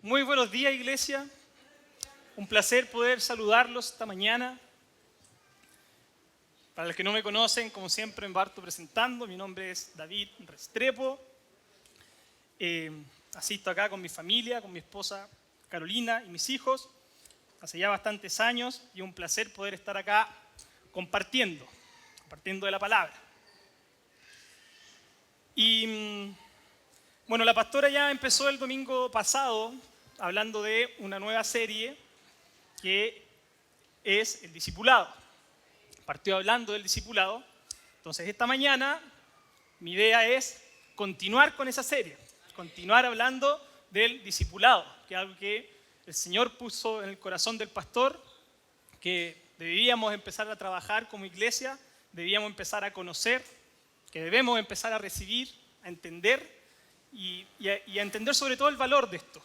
Muy buenos días, iglesia. Un placer poder saludarlos esta mañana. Para los que no me conocen, como siempre me parto presentando. Mi nombre es David Restrepo. Asisto acá con mi familia, con mi esposa Carolina y mis hijos. Hace ya bastantes años y es un placer poder estar acá compartiendo de la palabra. Y bueno, la pastora ya empezó el domingo pasado hablando de una nueva serie que es el discipulado. Partió hablando del discipulado. Entonces esta mañana mi idea es continuar con esa serie, continuar hablando del discipulado, que es algo que el Señor puso en el corazón del pastor, que debíamos empezar a trabajar como iglesia, debíamos empezar a conocer, que debemos empezar a recibir, a entender y a entender sobre todo el valor de esto.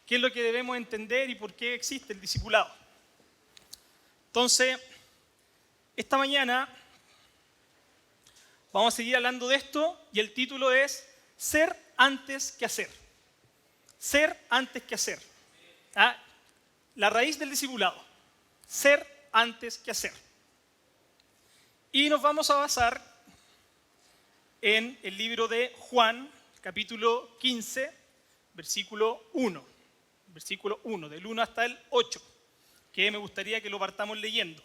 ¿Qué es lo que debemos entender y por qué existe el discipulado? Entonces, esta mañana vamos a seguir hablando de esto y el título es Ser antes que hacer. Ser antes que hacer. La raíz del discipulado. Ser antes que hacer. Y nos vamos a basar en el libro de Juan, capítulo 15, versículo 1. Versículo 1, del 1 hasta el 8, que me gustaría que lo partamos leyendo.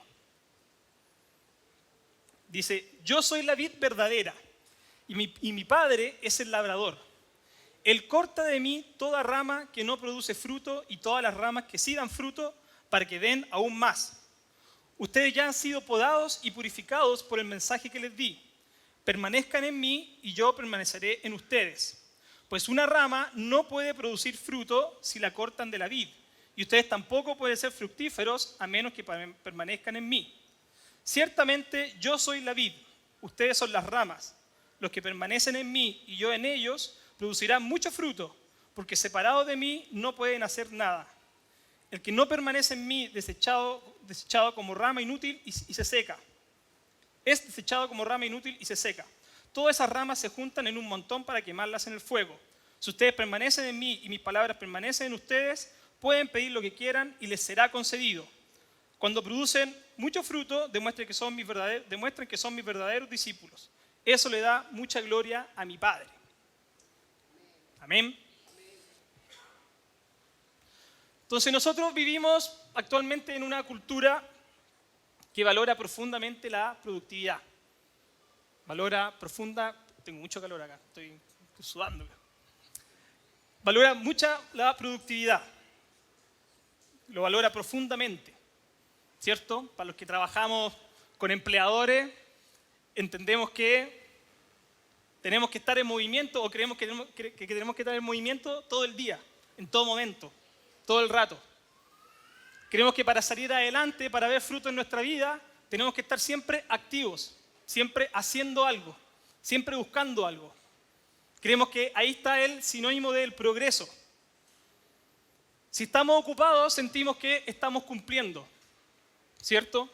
Dice, yo soy la vid verdadera y mi padre es el labrador. Él corta de mí toda rama que no produce fruto y todas las ramas que sí dan fruto para que den aún más. Ustedes ya han sido podados y purificados por el mensaje que les di. Permanezcan en mí y yo permaneceré en ustedes. Pues una rama no puede producir fruto si la cortan de la vid, y ustedes tampoco pueden ser fructíferos a menos que permanezcan en mí. Ciertamente yo soy la vid, ustedes son las ramas. Los que permanecen en mí y yo en ellos producirán mucho fruto, porque separados de mí no pueden hacer nada. El que no permanece en mí desechado como rama inútil y se seca. Es desechado como rama inútil y se seca. Todas esas ramas se juntan en un montón para quemarlas en el fuego. Si ustedes permanecen en mí y mis palabras permanecen en ustedes, pueden pedir lo que quieran y les será concedido. Cuando producen mucho fruto, demuestren que son mis verdaderos discípulos. Eso le da mucha gloria a mi Padre. Amén. Entonces nosotros vivimos actualmente en una cultura que valora profundamente la productividad. Tengo mucho calor acá, estoy sudando. Valora mucha la productividad, lo valora profundamente, ¿cierto? Para los que trabajamos con empleadores, entendemos que tenemos que estar en movimiento o creemos que tenemos que estar en movimiento todo el día, en todo momento, todo el rato. Creemos que para salir adelante, para ver fruto en nuestra vida, tenemos que estar siempre activos. Siempre haciendo algo, siempre buscando algo. Creemos que ahí está el sinónimo del progreso. Si estamos ocupados, sentimos que estamos cumpliendo, ¿cierto?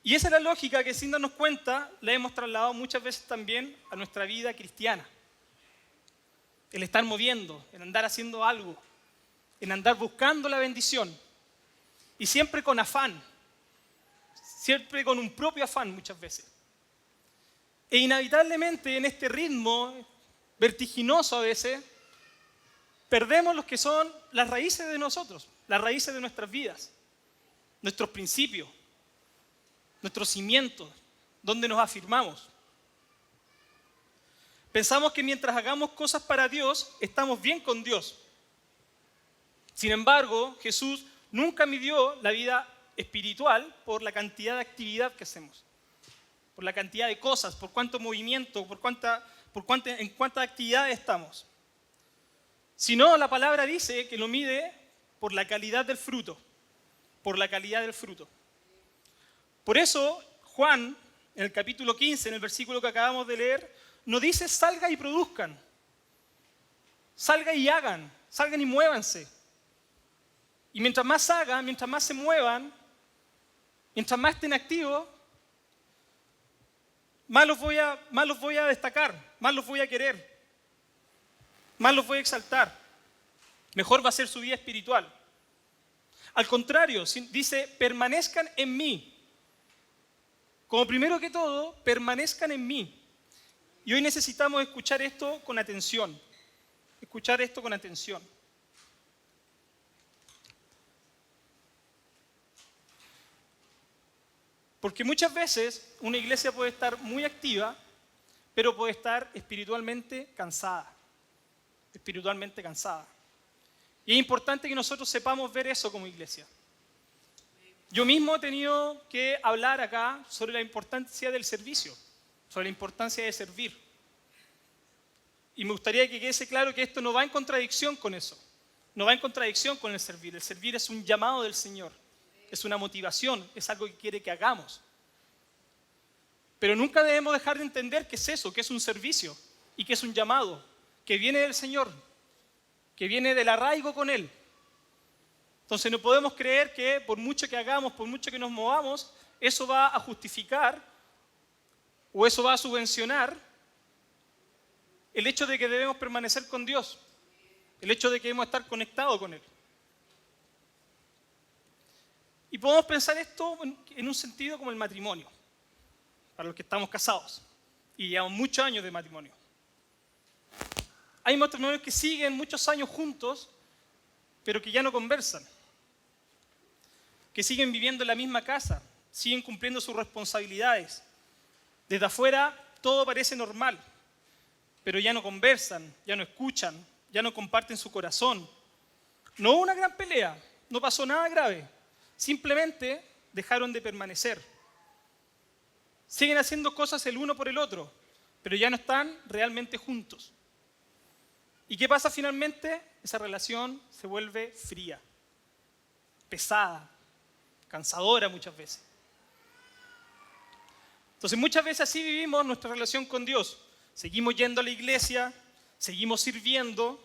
Y esa es la lógica que sin darnos cuenta la hemos trasladado muchas veces también a nuestra vida cristiana. El estar moviendo, el andar haciendo algo, el andar buscando la bendición. Y siempre con afán. Siempre con un propio afán muchas veces. E inevitablemente en este ritmo vertiginoso a veces, perdemos los que son las raíces de nosotros, las raíces de nuestras vidas, nuestros principios, nuestros cimientos, donde nos afirmamos. Pensamos que mientras hagamos cosas para Dios, estamos bien con Dios. Sin embargo, Jesús nunca midió la vida espiritual por la cantidad de actividad que hacemos, por la cantidad de cosas, por cuánto movimiento, en cuántas actividades estamos. Sino la palabra dice que lo mide por la calidad del fruto, por la calidad del fruto. Por eso Juan, en el capítulo 15, en el versículo que acabamos de leer, nos dice salga y produzcan, salga y hagan, salgan y muévanse. Y mientras más hagan, mientras más se muevan, mientras más estén activos, más los voy a destacar, más los voy a querer, más los voy a exaltar. mejor va a ser su vida espiritual. Al contrario, dice, permanezcan en mí. Como primero que todo, permanezcan en mí. Y hoy necesitamos escuchar esto con atención. Escuchar esto con atención. Porque muchas veces una iglesia puede estar muy activa, pero puede estar espiritualmente cansada. Espiritualmente cansada. Y es importante que nosotros sepamos ver eso como iglesia. Yo mismo he tenido que hablar acá sobre la importancia del servicio, sobre la importancia de servir. Y me gustaría que quede claro que esto no va en contradicción con eso. No va en contradicción con el servir. El servir es un llamado del Señor. Es una motivación, es algo que quiere que hagamos. Pero nunca debemos dejar de entender qué es eso, que es un servicio y que es un llamado, que viene del Señor, que viene del arraigo con Él. Entonces no podemos creer que por mucho que hagamos, por mucho que nos movamos, eso va a justificar o eso va a subvencionar el hecho de que debemos permanecer con Dios, el hecho de que debemos estar conectados con Él. Y podemos pensar esto en un sentido como el matrimonio, para los que estamos casados y llevamos muchos años de matrimonio. Hay matrimonios que siguen muchos años juntos, pero que ya no conversan, que siguen viviendo en la misma casa, siguen cumpliendo sus responsabilidades. Desde afuera todo parece normal, pero ya no conversan, ya no escuchan, ya no comparten su corazón. No hubo una gran pelea, no pasó nada grave, simplemente dejaron de permanecer. Siguen haciendo cosas el uno por el otro, pero ya no están realmente juntos. ¿Y qué pasa finalmente? Esa relación se vuelve fría, pesada, cansadora muchas veces. Entonces muchas veces así vivimos nuestra relación con Dios. Seguimos yendo a la iglesia, seguimos sirviendo,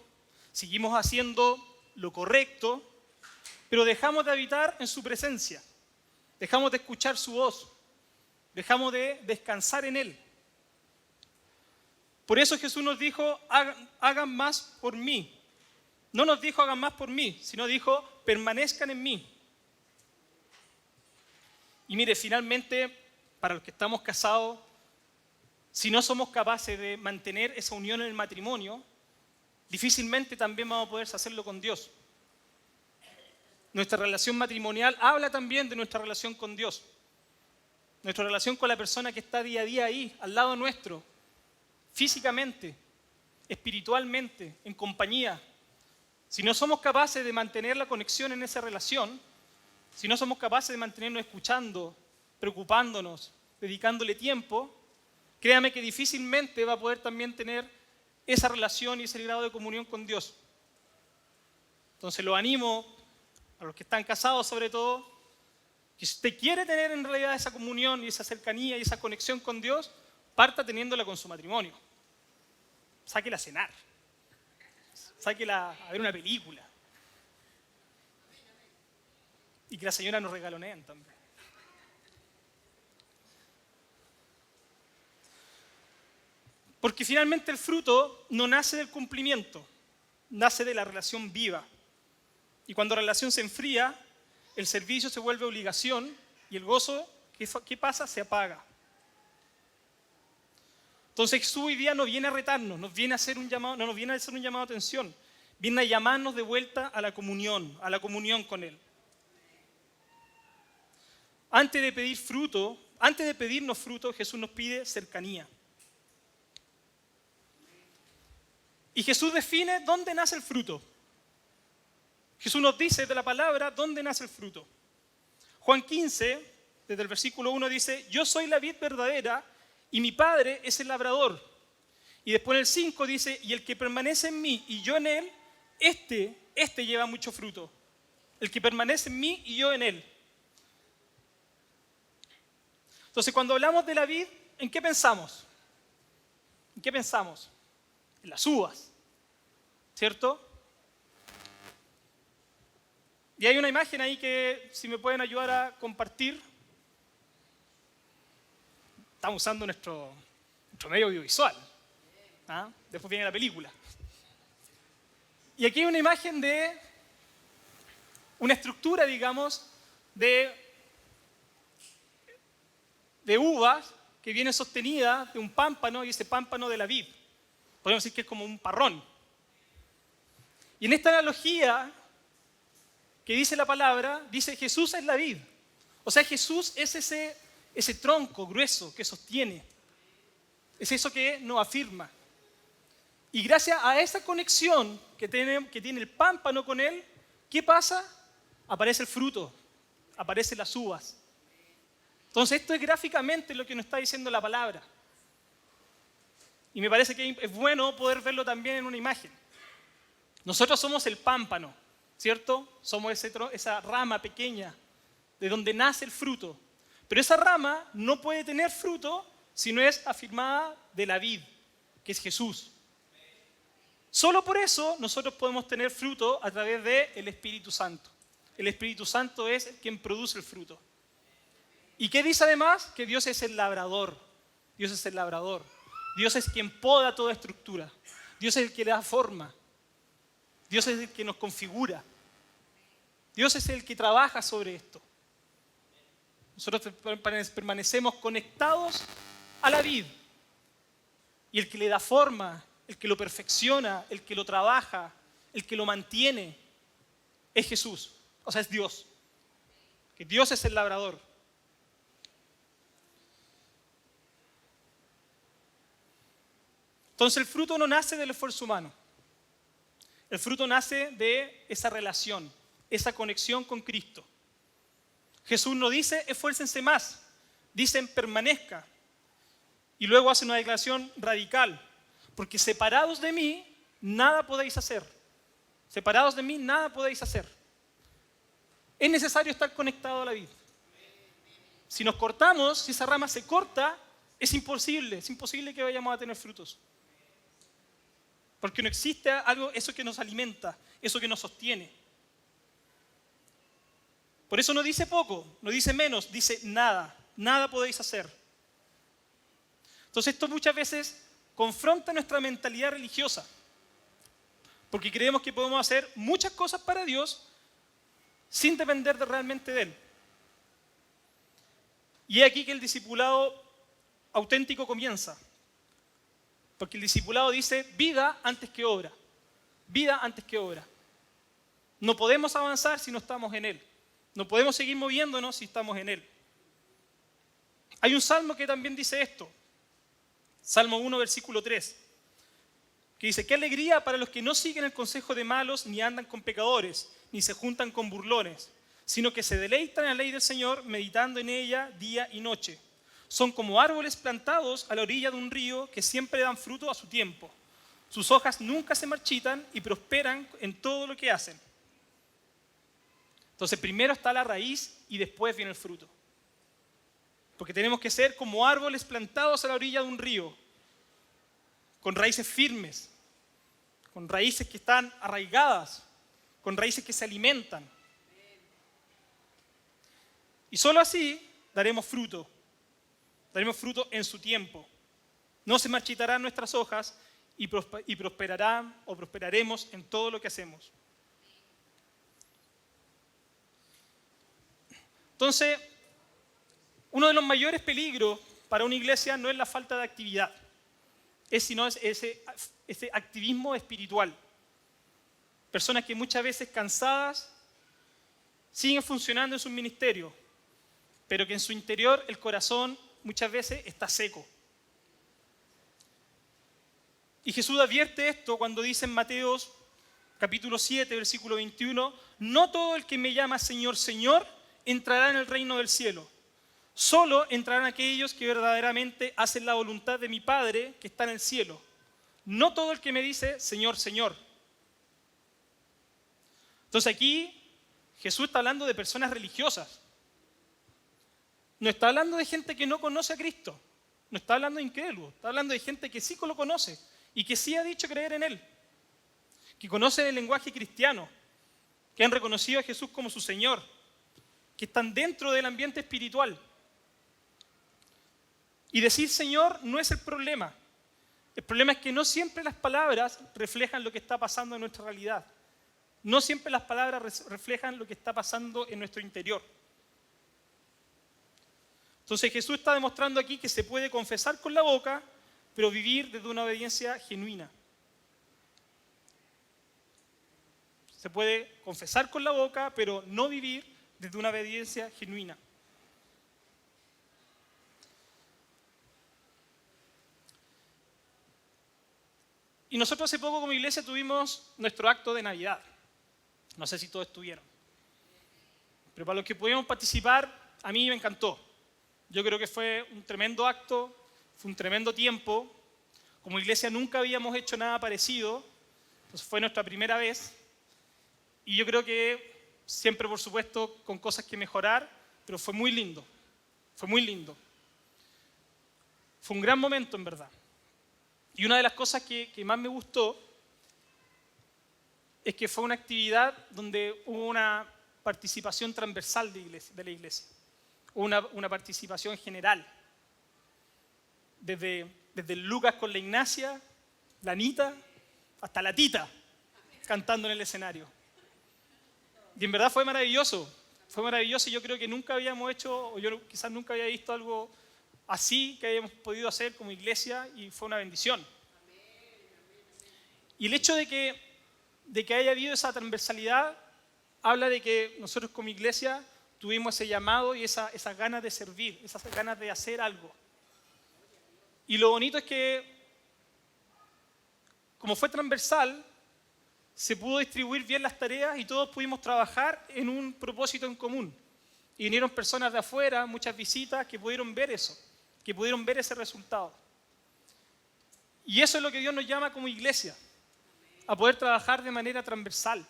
seguimos haciendo lo correcto, pero dejamos de habitar en su presencia, dejamos de escuchar su voz, dejamos de descansar en Él. Por eso Jesús nos dijo, hagan más por mí. No nos dijo hagan más por mí, sino dijo, permanezcan en mí. Y mire, finalmente, para los que estamos casados, si no somos capaces de mantener esa unión en el matrimonio, difícilmente también vamos a poder hacerlo con Dios. Nuestra relación matrimonial habla también de nuestra relación con Dios. Nuestra relación con la persona que está día a día ahí, al lado nuestro, físicamente, espiritualmente, en compañía. Si no somos capaces de mantener la conexión en esa relación, si no somos capaces de mantenernos escuchando, preocupándonos, dedicándole tiempo, créame que difícilmente va a poder también tener esa relación y ese grado de comunión con Dios. Entonces lo animo, a los que están casados sobre todo, que si usted quiere tener en realidad esa comunión y esa cercanía y esa conexión con Dios, parta teniéndola con su matrimonio. Sáquela a cenar. Sáquela a ver una película. Y que la señora nos regaloneen también. Porque finalmente el fruto no nace del cumplimiento, nace de la relación viva. Y cuando la relación se enfría, el servicio se vuelve obligación y el gozo, ¿qué pasa? Se apaga. Entonces Jesús hoy día no viene a retarnos, nos viene a hacer un llamado, no nos viene a hacer un llamado de atención, viene a llamarnos de vuelta a la comunión con Él. Antes de pedirnos fruto, Jesús nos pide cercanía. Y Jesús define dónde nace el fruto. Jesús nos dice de la palabra dónde nace el fruto. Juan 15, desde el versículo 1 dice, yo soy la vid verdadera y mi Padre es el labrador. Y después en el 5 dice, y el que permanece en mí y yo en él, este lleva mucho fruto. El que permanece en mí y yo en él. Entonces cuando hablamos de la vid, ¿en qué pensamos? ¿En qué pensamos? En las uvas, ¿cierto? Y hay una imagen ahí que si me pueden ayudar a compartir. Estamos usando nuestro medio audiovisual. ¿Ah? Después viene la película. Y aquí hay una imagen de una estructura, digamos, de uvas que viene sostenida de un pámpano, y ese pámpano de la vid. Podemos decir que es como un parrón. Y en esta analogía que dice la palabra, dice Jesús es la vid. O sea, Jesús es ese tronco grueso que sostiene. Es eso que nos afirma. Y gracias a esa conexión que tiene el pámpano con él, ¿qué pasa? Aparece el fruto, aparecen las uvas. Entonces esto es gráficamente lo que nos está diciendo la palabra. Y me parece que es bueno poder verlo también en una imagen. Nosotros somos el pámpano, ¿cierto? Somos esa rama pequeña de donde nace el fruto. Pero esa rama no puede tener fruto si no es afirmada de la vid, que es Jesús. Solo por eso nosotros podemos tener fruto a través del Espíritu Santo. El Espíritu Santo es quien produce el fruto. ¿Y qué dice además? Que Dios es el labrador. Dios es el labrador. Dios es quien poda toda estructura. Dios es el que le da forma. Dios es el que nos configura. Dios es el que trabaja sobre esto. Nosotros permanecemos conectados a la vid. Y el que le da forma, el que lo perfecciona, el que lo trabaja, el que lo mantiene, es Jesús. O sea, es Dios. Que Dios es el labrador. Entonces el fruto no nace del esfuerzo humano. El fruto nace de esa relación, esa conexión con Cristo. Jesús no dice esfuércense más, dicen permanezca. Y luego hace una declaración radical, porque separados de mí, nada podéis hacer. Separados de mí, nada podéis hacer. Es necesario estar conectado a la vid. Si nos cortamos, si esa rama se corta, es imposible que vayamos a tener frutos. Porque no existe algo, eso que nos alimenta, eso que nos sostiene. Por eso no dice poco, no dice menos, dice nada. Nada podéis hacer. Entonces esto muchas veces confronta nuestra mentalidad religiosa. Porque creemos que podemos hacer muchas cosas para Dios sin depender realmente de Él. Y es aquí que el discipulado auténtico comienza. Porque el discipulado dice vida antes que obra. Vida antes que obra. No podemos avanzar si no estamos en Él. No podemos seguir moviéndonos si estamos en Él. Hay un salmo que también dice esto. Salmo 1, versículo 3. Que dice, qué alegría para los que no siguen el consejo de malos, ni andan con pecadores, ni se juntan con burlones, sino que se deleitan en la ley del Señor, meditando en ella día y noche. Son como árboles plantados a la orilla de un río que siempre dan fruto a su tiempo. Sus hojas nunca se marchitan y prosperan en todo lo que hacen. Entonces primero está la raíz y después viene el fruto. Porque tenemos que ser como árboles plantados a la orilla de un río, con raíces firmes, con raíces que están arraigadas, con raíces que se alimentan. Y solo así daremos fruto en su tiempo. No se marchitarán nuestras hojas y prosperaremos en todo lo que hacemos. Entonces, uno de los mayores peligros para una iglesia no es la falta de actividad, sino ese activismo espiritual. Personas que muchas veces cansadas siguen funcionando en sus ministerios, pero que en su interior el corazón muchas veces está seco. Y Jesús advierte esto cuando dice en Mateo capítulo 7, versículo 21, no todo el que me llama Señor, Señor, entrará en el reino del cielo. Solo entrarán aquellos que verdaderamente hacen la voluntad de mi Padre que está en el cielo. No todo el que me dice Señor, Señor. Entonces aquí Jesús está hablando de personas religiosas. No está hablando de gente que no conoce a Cristo. No está hablando de incrédulos. Está hablando de gente que sí lo conoce y que sí ha dicho creer en Él. Que conocen el lenguaje cristiano. Que han reconocido a Jesús como su Señor. Que están dentro del ambiente espiritual. Y decir Señor no es el problema. El problema es que no siempre las palabras reflejan lo que está pasando en nuestra realidad. No siempre las palabras reflejan lo que está pasando en nuestro interior. Entonces Jesús está demostrando aquí que se puede confesar con la boca, pero vivir desde una obediencia genuina. Se puede confesar con la boca, pero no vivir desde una obediencia genuina. Y nosotros hace poco como iglesia tuvimos nuestro acto de Navidad. No sé si todos estuvieron. Pero para los que pudimos participar, a mí me encantó. Yo creo que fue un tremendo acto, fue un tremendo tiempo. Como iglesia nunca habíamos hecho nada parecido, entonces fue nuestra primera vez. Y yo creo que siempre, por supuesto, con cosas que mejorar, pero fue muy lindo. Fue muy lindo. Fue un gran momento, en verdad. Y una de las cosas que más me gustó es que fue una actividad donde hubo una participación transversal de la iglesia. Hubo una participación general. Desde Lucas con la Ignacia, la Anita, hasta la Tita, cantando en el escenario. Y en verdad fue maravilloso. Fue maravilloso y yo creo que nunca habíamos hecho, o yo quizás nunca había visto algo así que hayamos podido hacer como iglesia y fue una bendición. Y el hecho de que haya habido esa transversalidad habla de que nosotros como iglesia tuvimos ese llamado y esas ganas de servir, esas ganas de hacer algo. Y lo bonito es que, como fue transversal, se pudo distribuir bien las tareas y todos pudimos trabajar en un propósito en común. Y vinieron personas de afuera, muchas visitas, que pudieron ver eso, que pudieron ver ese resultado. Y eso es lo que Dios nos llama como iglesia, a poder trabajar de manera transversal.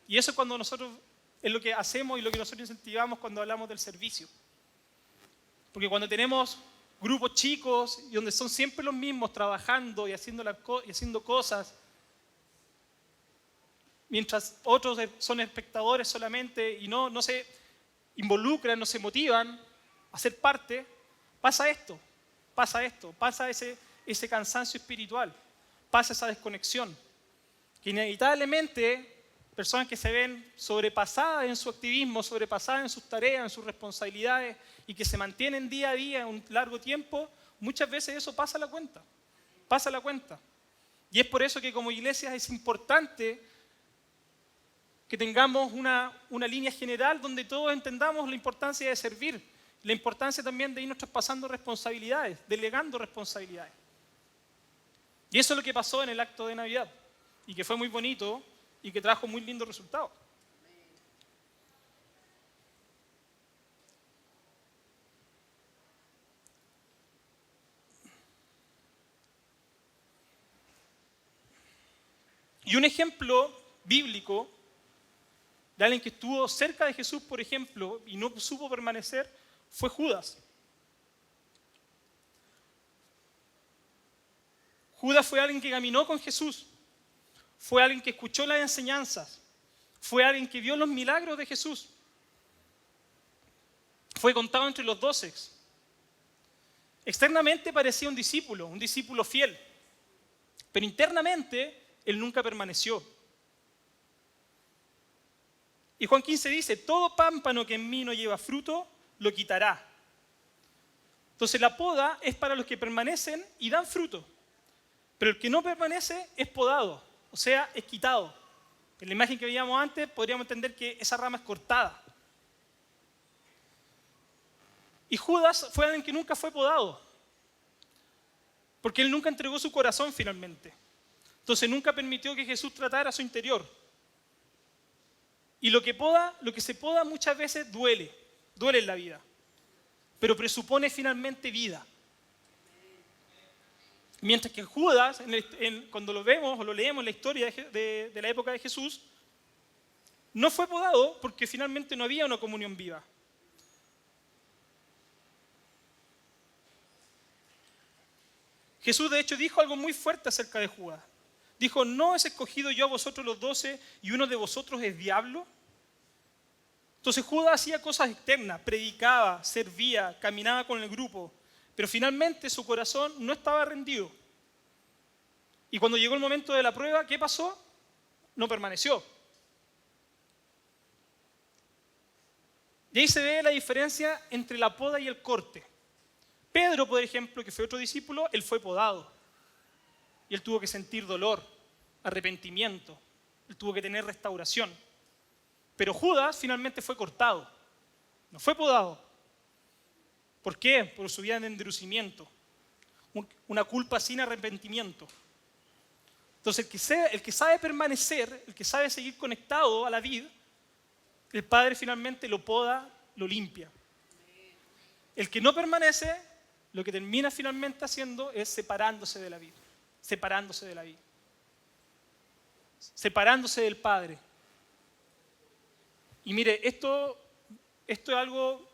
Y eso es cuando nosotros, es lo que hacemos y lo que nosotros incentivamos cuando hablamos del servicio. Porque cuando tenemos grupos chicos y donde son siempre los mismos trabajando y haciendo cosas, mientras otros son espectadores solamente y no se involucran, no se motivan a ser parte, pasa ese cansancio espiritual, pasa esa desconexión, que inevitablemente personas que se ven sobrepasadas en su activismo, sobrepasadas en sus tareas, en sus responsabilidades y que se mantienen día a día un largo tiempo, muchas veces eso pasa la cuenta. Y es por eso que como iglesia es importante que tengamos una línea general donde todos entendamos la importancia de servir, la importancia también de irnos traspasando responsabilidades, delegando responsabilidades. Y eso es lo que pasó en el acto de Navidad, y que fue muy bonito y que trajo muy lindos resultados. Y un ejemplo bíblico de alguien que estuvo cerca de Jesús, por ejemplo, y no supo permanecer, fue Judas. Judas fue alguien que caminó con Jesús, fue alguien que escuchó las enseñanzas, fue alguien que vio los milagros de Jesús. Fue contado entre los 12. Externamente parecía un discípulo fiel, pero internamente él nunca permaneció. Y Juan 15 dice, todo pámpano que en mí no lleva fruto, lo quitará. Entonces la poda es para los que permanecen y dan fruto, pero el que no permanece es podado, o sea, es quitado. En la imagen que veíamos antes podríamos entender que esa rama es cortada. Y Judas fue alguien que nunca fue podado, porque él nunca entregó su corazón finalmente. Entonces nunca permitió que Jesús tratara su interior. Y lo que se poda muchas veces duele en la vida, pero presupone finalmente vida. Mientras que Judas, cuando lo vemos o lo leemos en la historia de la época de Jesús, no fue podado porque finalmente no había una comunión viva. Jesús de hecho dijo algo muy fuerte acerca de Judas. Dijo, ¿no os he escogido yo a vosotros los 12 y uno de vosotros es diablo? Entonces Judas hacía cosas externas, predicaba, servía, caminaba con el grupo, pero finalmente su corazón no estaba rendido. Y cuando llegó el momento de la prueba, ¿qué pasó? No permaneció. Y ahí se ve la diferencia entre la poda y el corte. Pedro, por ejemplo, que fue otro discípulo, él fue podado. Y él tuvo que sentir dolor, arrepentimiento. Él tuvo que tener restauración. Pero Judas finalmente fue cortado. No fue podado. ¿Por qué? Por su vida de endurecimiento. Una culpa sin arrepentimiento. Entonces, el que sabe permanecer, el que sabe seguir conectado a la vid, el Padre finalmente lo poda, lo limpia. El que no permanece, lo que termina finalmente haciendo es separándose de la vid, separándose de la vid, separándose del Padre. Y mire, esto es algo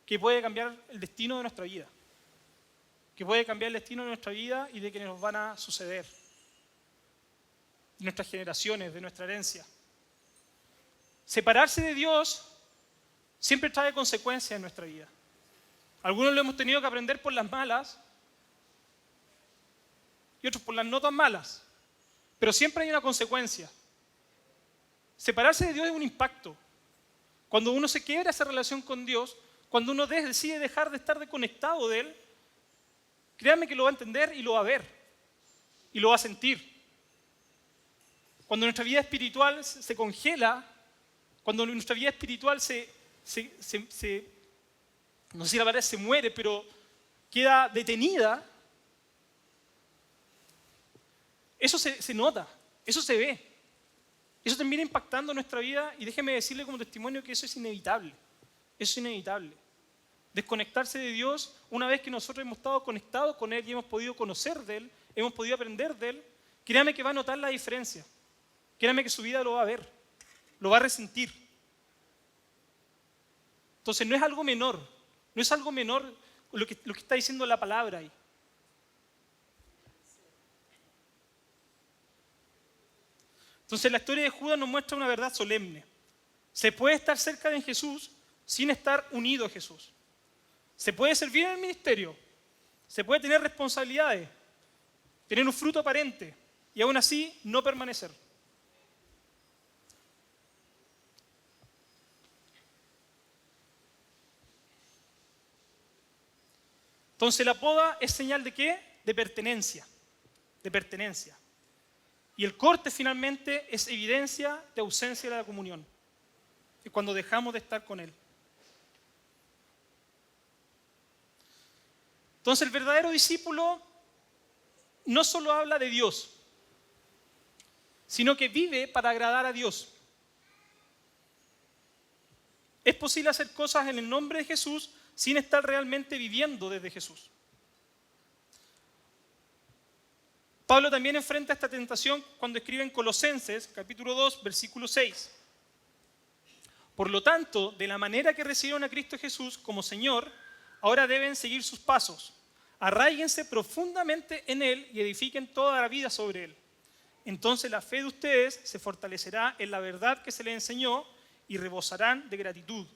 que puede cambiar el destino de nuestra vida, que puede cambiar el destino de nuestra vida y de quienes nos van a suceder, de nuestras generaciones, de nuestra herencia. Separarse de Dios siempre trae consecuencias en nuestra vida. Algunos lo hemos tenido que aprender por las malas y otros por las no tan malas, pero siempre hay una consecuencia. Separarse de Dios es un impacto. Cuando uno se quiebra esa relación con Dios, cuando uno decide dejar de estar desconectado de Él, créanme que lo va a entender y lo va a ver y lo va a sentir. Cuando nuestra vida espiritual se congela, cuando nuestra vida espiritual no sé si la palabra se muere, pero queda detenida, eso se nota, eso se ve. Eso termina impactando nuestra vida y déjeme decirle como testimonio que eso es inevitable. Eso es inevitable. Desconectarse de Dios, una vez que nosotros hemos estado conectados con Él y hemos podido conocer de Él, hemos podido aprender de Él, créame que va a notar la diferencia. Créame que su vida lo va a ver, lo va a resentir. Entonces no es algo menor, no es algo menor lo que está diciendo la palabra ahí. Entonces la historia de Judas nos muestra una verdad solemne. Se puede estar cerca de Jesús sin estar unido a Jesús. Se puede servir en el ministerio, se puede tener responsabilidades, tener un fruto aparente y aún así no permanecer. Entonces la poda es señal de ¿qué? De pertenencia, de pertenencia. Y el corte finalmente es evidencia de ausencia de la comunión. Es cuando dejamos de estar con Él. Entonces el verdadero discípulo no solo habla de Dios, sino que vive para agradar a Dios. Es posible hacer cosas en el nombre de Jesús sin estar realmente viviendo desde Jesús. Pablo también enfrenta esta tentación cuando escribe en Colosenses, capítulo 2, versículo 6. Por lo tanto, de la manera que recibieron a Cristo Jesús como Señor, ahora deben seguir sus pasos. Arráiguense profundamente en Él y edifiquen toda la vida sobre Él. Entonces la fe de ustedes se fortalecerá en la verdad que se les enseñó y rebosarán de gratitud.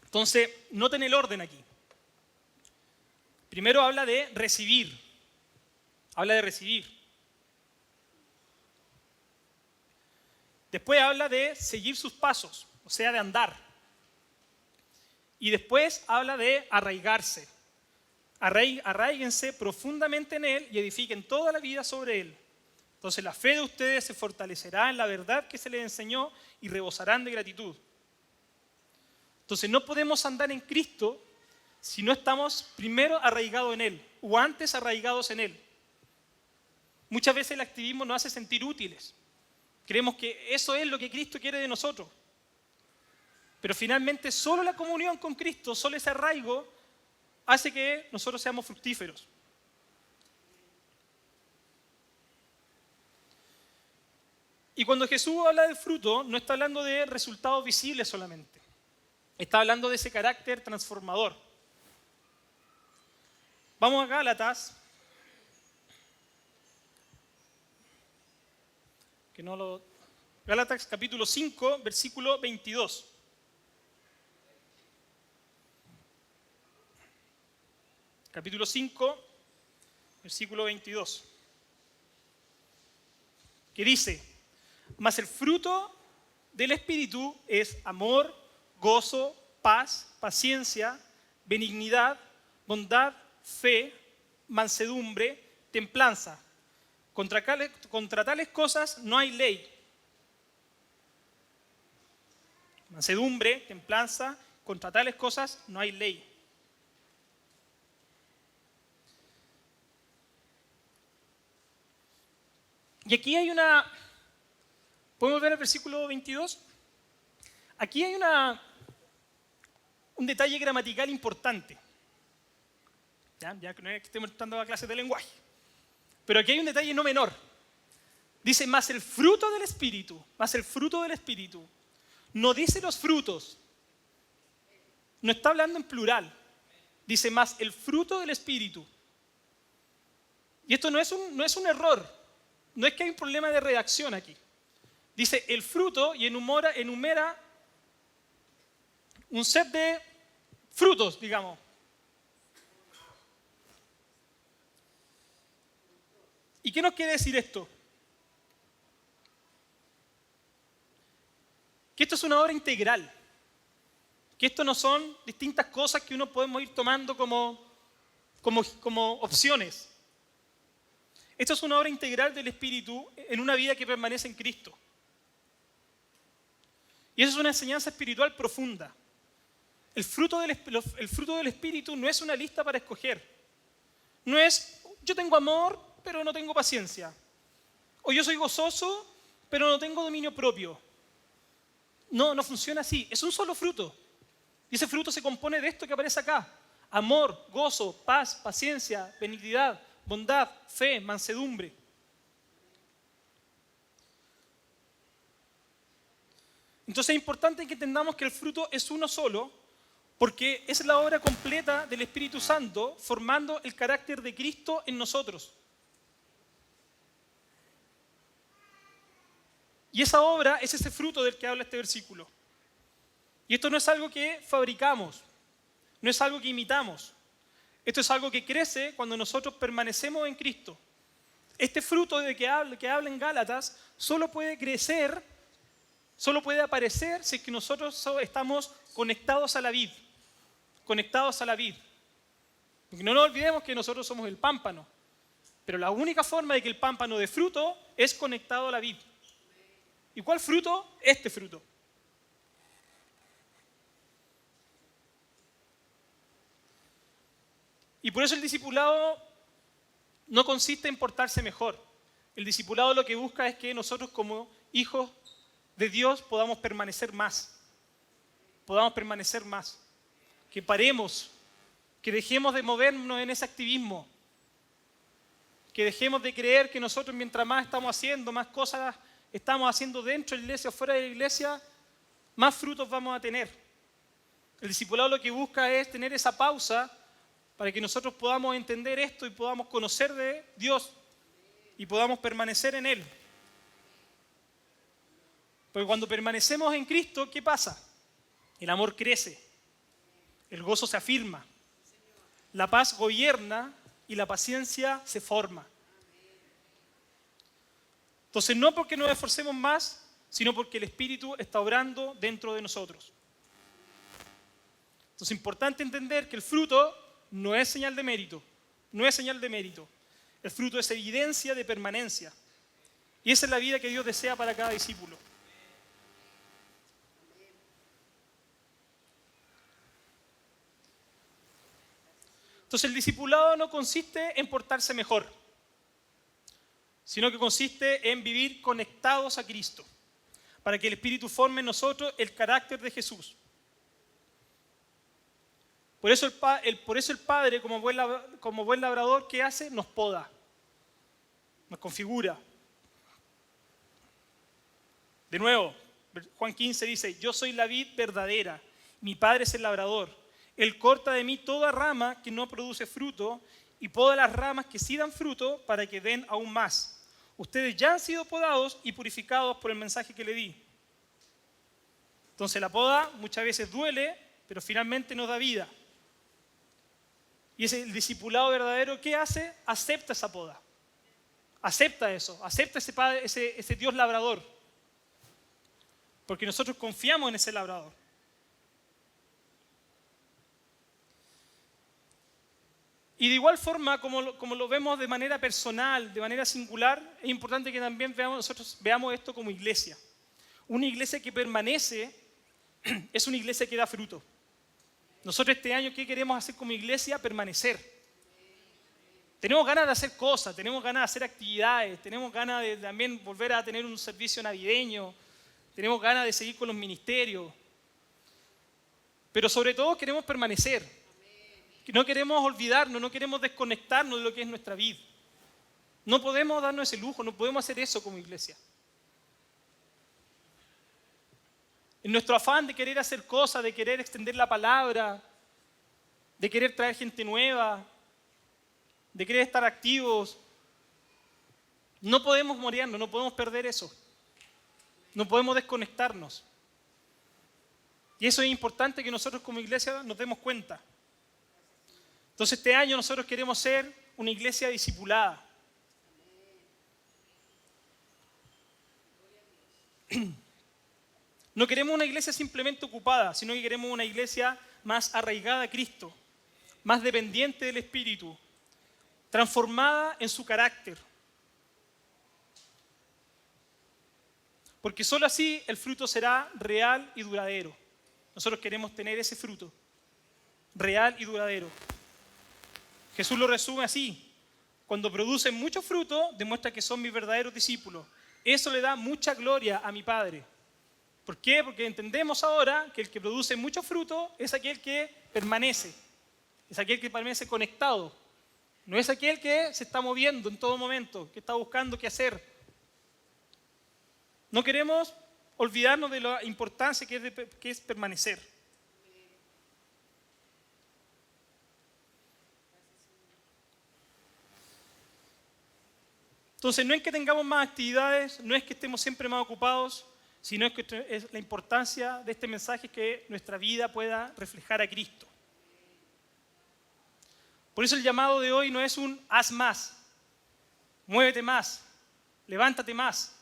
Entonces, noten el orden aquí. Primero habla de recibir. Habla de recibir. Después habla de seguir sus pasos, o sea, de andar. Y después habla de arraigarse. Arraíguense profundamente en Él y edifiquen toda la vida sobre Él. Entonces la fe de ustedes se fortalecerá en la verdad que se les enseñó y rebosarán de gratitud. Entonces no podemos andar en Cristo si no estamos primero arraigados en Él o antes arraigados en Él. Muchas veces el activismo nos hace sentir útiles. Creemos que eso es lo que Cristo quiere de nosotros. Pero finalmente solo la comunión con Cristo, solo ese arraigo, hace que nosotros seamos fructíferos. Y cuando Jesús habla del fruto, no está hablando de resultados visibles solamente. Está hablando de ese carácter transformador. Vamos a Gálatas. Gálatas capítulo 5, versículo 22. capítulo 5, versículo 22, que dice: mas el fruto del Espíritu es amor, gozo, paz, paciencia, benignidad, bondad, fe, mansedumbre, templanza. Contra tales cosas no hay ley. Mansedumbre, templanza, contra tales cosas no hay ley. Y aquí hay una... ¿Podemos ver el versículo 22? Aquí hay un detalle gramatical importante. Ya que no es que estemos dando clases de lenguaje. Pero aquí hay un detalle no menor. Dice, más el fruto del Espíritu, más el fruto del Espíritu. No dice los frutos. No está hablando en plural. Dice, más el fruto del Espíritu. Y esto no es un error. No es que hay un problema de redacción aquí. Dice el fruto y enumera un set de frutos, digamos. ¿Y qué nos quiere decir esto? Que esto es una obra integral. Que esto no son distintas cosas que uno podemos ir tomando como opciones. Esto es una obra integral del Espíritu en una vida que permanece en Cristo. Y eso es una enseñanza espiritual profunda. El fruto del Espíritu no es una lista para escoger. No es, yo tengo amor, pero no tengo paciencia. O yo soy gozoso, pero no tengo dominio propio. No funciona así. Es un solo fruto. Y ese fruto se compone de esto que aparece acá. Amor, gozo, paz, paciencia, benignidad, bondad, fe, mansedumbre. Entonces es importante que entendamos que el fruto es uno solo, porque es la obra completa del Espíritu Santo formando el carácter de Cristo en nosotros. Y esa obra es ese fruto del que habla este versículo. Y esto no es algo que fabricamos, no es algo que imitamos. Esto es algo que crece cuando nosotros permanecemos en Cristo. Este fruto de que habla en Gálatas solo puede crecer, solo puede aparecer si es que nosotros estamos conectados a la vid. Conectados a la vid. Porque no nos olvidemos que nosotros somos el pámpano. Pero la única forma de que el pámpano dé fruto es conectado a la vid. ¿Y cuál fruto? Este fruto. Y por eso el discipulado no consiste en portarse mejor. El discipulado lo que busca es que nosotros como hijos de Dios podamos permanecer más. Podamos permanecer más. Que paremos, que dejemos de movernos en ese activismo. Que dejemos de creer que nosotros mientras más estamos haciendo, más cosas estamos haciendo dentro de la iglesia o fuera de la iglesia, más frutos vamos a tener. El discipulado lo que busca es tener esa pausa para que nosotros podamos entender esto y podamos conocer de Dios y podamos permanecer en Él. Porque cuando permanecemos en Cristo, ¿qué pasa? El amor crece, el gozo se afirma, la paz gobierna y la paciencia se forma. Entonces, no porque nos esforcemos más, sino porque el Espíritu está obrando dentro de nosotros. Entonces, es importante entender que el fruto no es señal de mérito, no es señal de mérito. El fruto es evidencia de permanencia. Y esa es la vida que Dios desea para cada discípulo. Entonces, el discipulado no consiste en portarse mejor, sino que consiste en vivir conectados a Cristo, para que el Espíritu forme en nosotros el carácter de Jesús. Por eso el Padre, como buen labrador, ¿qué hace? Nos poda, nos configura. De nuevo, Juan 15 dice, yo soy la vid verdadera, mi Padre es el labrador. Él corta de mí toda rama que no produce fruto y poda las ramas que sí dan fruto para que den aún más. Ustedes ya han sido podados y purificados por el mensaje que le di. Entonces la poda muchas veces duele, pero finalmente nos da vida. Y el discipulado verdadero, ¿qué hace? Acepta esa poda. Acepta eso, acepta ese Padre, ese Dios labrador. Porque nosotros confiamos en ese labrador. Y de igual forma, como lo vemos de manera personal, de manera singular, es importante que también nosotros veamos esto como iglesia. Una iglesia que permanece es una iglesia que da fruto. Nosotros este año, ¿qué queremos hacer como iglesia? Permanecer. Tenemos ganas de hacer cosas, tenemos ganas de hacer actividades, tenemos ganas de también volver a tener un servicio navideño, tenemos ganas de seguir con los ministerios. Pero sobre todo queremos permanecer. No queremos olvidarnos, no queremos desconectarnos de lo que es nuestra vida. No podemos darnos ese lujo, no podemos hacer eso como iglesia. En nuestro afán de querer hacer cosas, de querer extender la palabra, de querer traer gente nueva, de querer estar activos, no podemos morirnos, no podemos perder eso. No podemos desconectarnos. Y eso es importante que nosotros como iglesia nos demos cuenta. Entonces este año nosotros queremos ser una iglesia discipulada. No queremos una iglesia simplemente ocupada, sino que queremos una iglesia más arraigada a Cristo, más dependiente del Espíritu, transformada en su carácter. Porque solo así el fruto será real y duradero. Nosotros queremos tener ese fruto, real y duradero. Jesús lo resume así: cuando producen mucho fruto, demuestra que son mis verdaderos discípulos. Eso le da mucha gloria a mi Padre. ¿Por qué? Porque entendemos ahora que el que produce mucho fruto es aquel que permanece, es aquel que permanece conectado. No es aquel que se está moviendo en todo momento, que está buscando qué hacer. No queremos olvidarnos de la importancia que es permanecer. Entonces, no es que tengamos más actividades, no es que estemos siempre más ocupados, sino que es la importancia de este mensaje que nuestra vida pueda reflejar a Cristo. Por eso el llamado de hoy no es un haz más, muévete más, levántate más.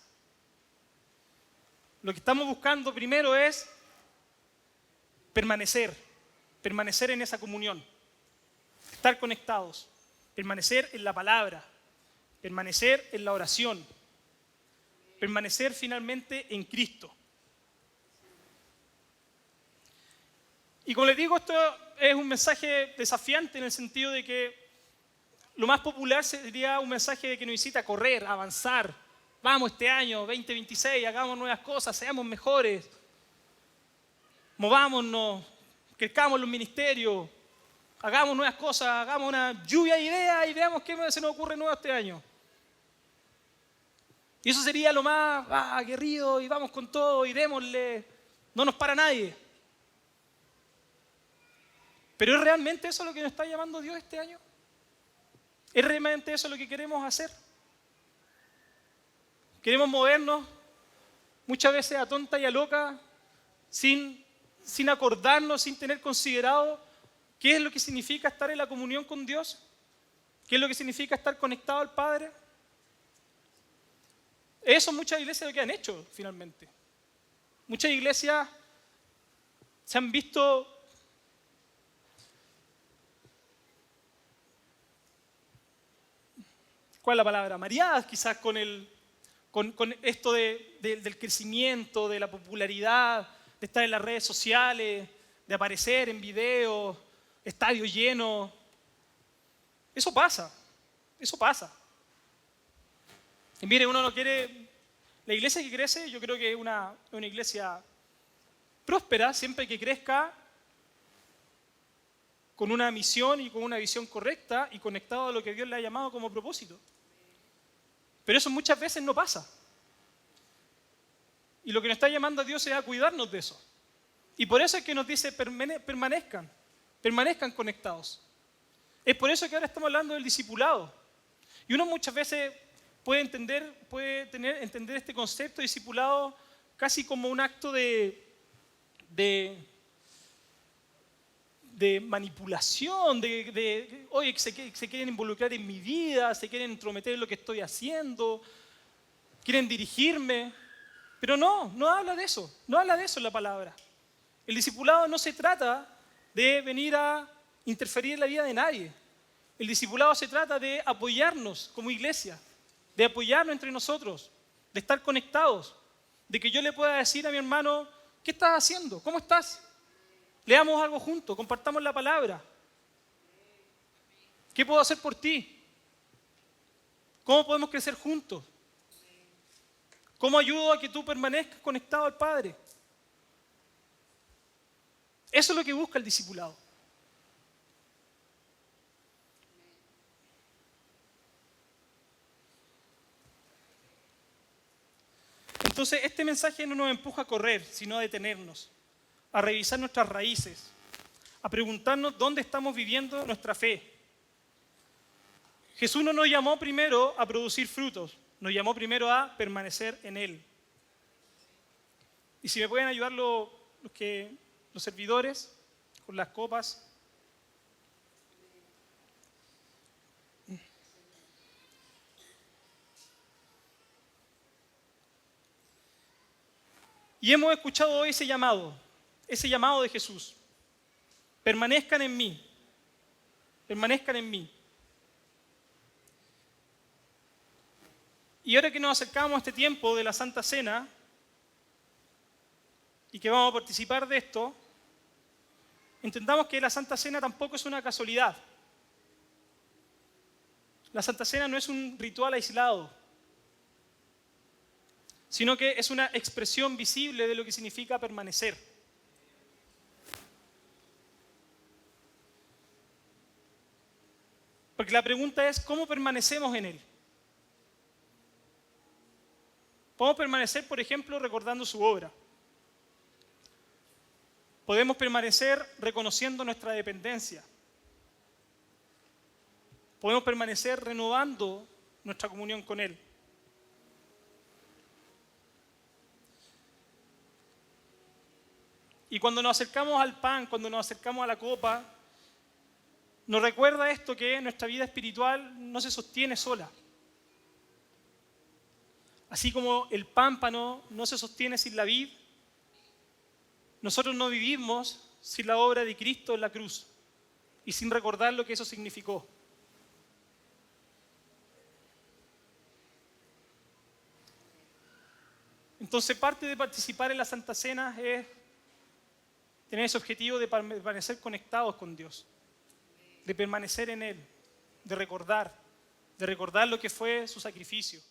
Lo que estamos buscando primero es permanecer en esa comunión, estar conectados, permanecer en la palabra, permanecer en la oración, permanecer finalmente en Cristo. Y como les digo, esto es un mensaje desafiante en el sentido de que lo más popular sería un mensaje que nos incita a correr, a avanzar. Vamos este año 2026, hagamos nuevas cosas, seamos mejores, movámonos, crezcamos los ministerios, hagamos nuevas cosas, hagamos una lluvia de ideas y veamos qué se nos ocurre nuevo este año. Y eso sería lo más aguerrido y vamos con todo y démosle, no nos para nadie. ¿Pero es realmente eso lo que nos está llamando Dios este año? ¿Es realmente eso lo que queremos hacer? Queremos movernos muchas veces a tonta y a loca, sin acordarnos, sin tener considerado qué es lo que significa estar en la comunión con Dios, qué es lo que significa estar conectado al Padre. Eso muchas iglesias lo que han hecho finalmente. Muchas iglesias se han visto ¿cuál es la palabra? Mareadas quizás con esto del crecimiento, de la popularidad, de estar en las redes sociales, de aparecer en videos, estadios llenos. Eso pasa. Y mire, uno no quiere... La iglesia que crece, yo creo que es una iglesia próspera, siempre que crezca con una misión y con una visión correcta y conectado a lo que Dios le ha llamado como propósito. Pero eso muchas veces no pasa. Y lo que nos está llamando a Dios es a cuidarnos de eso. Y por eso es que nos dice permanezcan conectados. Es por eso que ahora estamos hablando del discipulado. Y uno muchas veces puede entender este concepto de discipulado casi como un acto de de manipulación, oye, que se quieren involucrar en mi vida, se quieren entrometer en lo que estoy haciendo, quieren dirigirme. Pero no habla de eso, no habla de eso en la palabra. El discipulado no se trata de venir a interferir en la vida de nadie. El discipulado se trata de apoyarnos como iglesia, de apoyarnos entre nosotros, de estar conectados, de que yo le pueda decir a mi hermano, ¿qué estás haciendo? ¿Cómo estás? Leamos algo juntos, compartamos la palabra. ¿Qué puedo hacer por ti? ¿Cómo podemos crecer juntos? ¿Cómo ayudo a que tú permanezcas conectado al Padre? Eso es lo que busca el discipulado. Entonces, este mensaje no nos empuja a correr, sino a detenernos, a revisar nuestras raíces, a preguntarnos dónde estamos viviendo nuestra fe. Jesús no nos llamó primero a producir frutos, nos llamó primero a permanecer en Él. Y si me pueden ayudar los servidores con las copas. Y hemos escuchado hoy ese llamado de Jesús. Permanezcan en mí, permanezcan en mí. Y ahora que nos acercamos a este tiempo de la Santa Cena y que vamos a participar de esto, entendamos que la Santa Cena tampoco es una casualidad. La Santa Cena no es un ritual aislado, sino que es una expresión visible de lo que significa permanecer. Porque la pregunta es, ¿cómo permanecemos en Él? Podemos permanecer, por ejemplo, recordando su obra. Podemos permanecer reconociendo nuestra dependencia. Podemos permanecer renovando nuestra comunión con Él. Y cuando nos acercamos al pan, cuando nos acercamos a la copa, nos recuerda esto, que nuestra vida espiritual no se sostiene sola. Así como el pámpano no se sostiene sin la vid, nosotros no vivimos sin la obra de Cristo en la cruz y sin recordar lo que eso significó. Entonces, parte de participar en la Santa Cena es tener ese objetivo de permanecer conectados con Dios, de permanecer en Él, de recordar lo que fue su sacrificio.